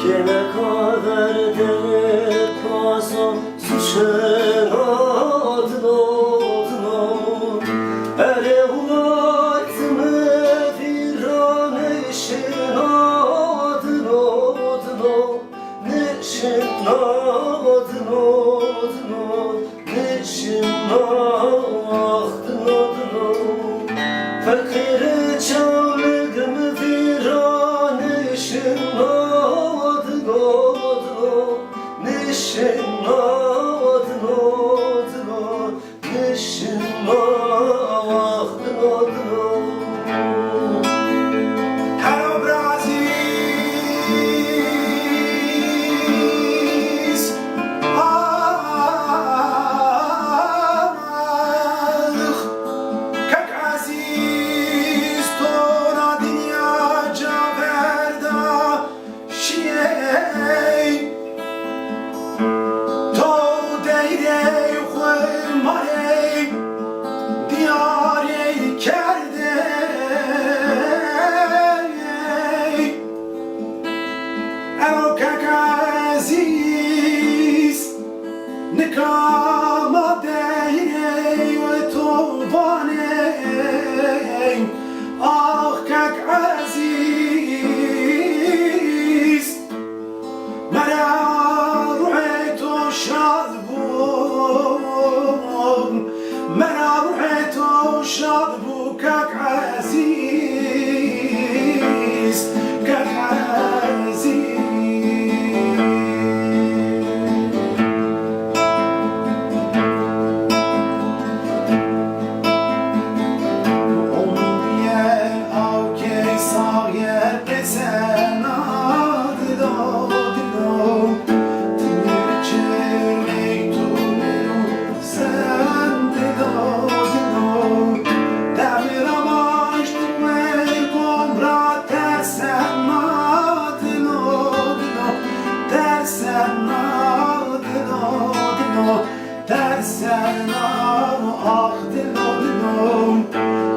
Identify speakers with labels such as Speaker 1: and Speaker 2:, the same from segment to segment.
Speaker 1: Gene kadar de paso suçen adına Ere ulaştımı viran eşin adına Neşin adına Neşin adına Fakir çağırdım viran eşin Neşin adına Neşin adına
Speaker 2: Hello Brazis Как aziz tona dünya caverda şey To deyre xwe mare diyare kerde Hello kak aziz Nikama deyre ve tobane Ah kak aziz Mera ruheto şad bu Mera ruheto şad bu kak aziz Kak aziz Dersen ah dilo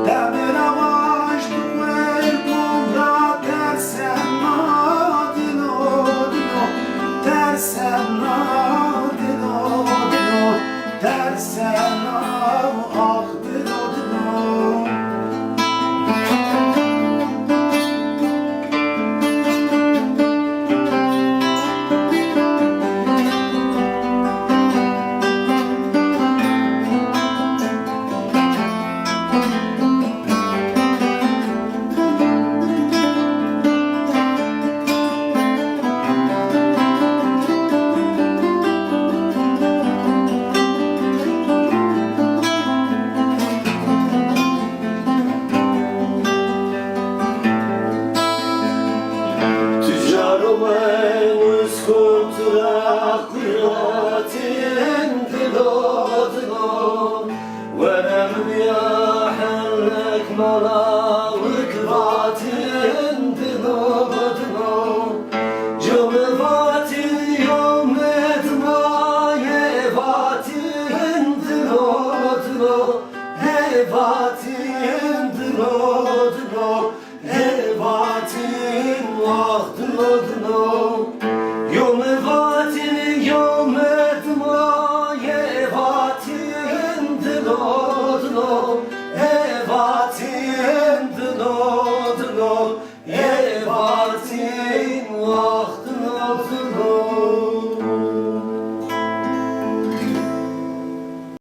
Speaker 2: Demir avaş duel kumra dersen ah dilo Dersen ah dilo Dersen ah dilo
Speaker 1: Hevatin vahdın adına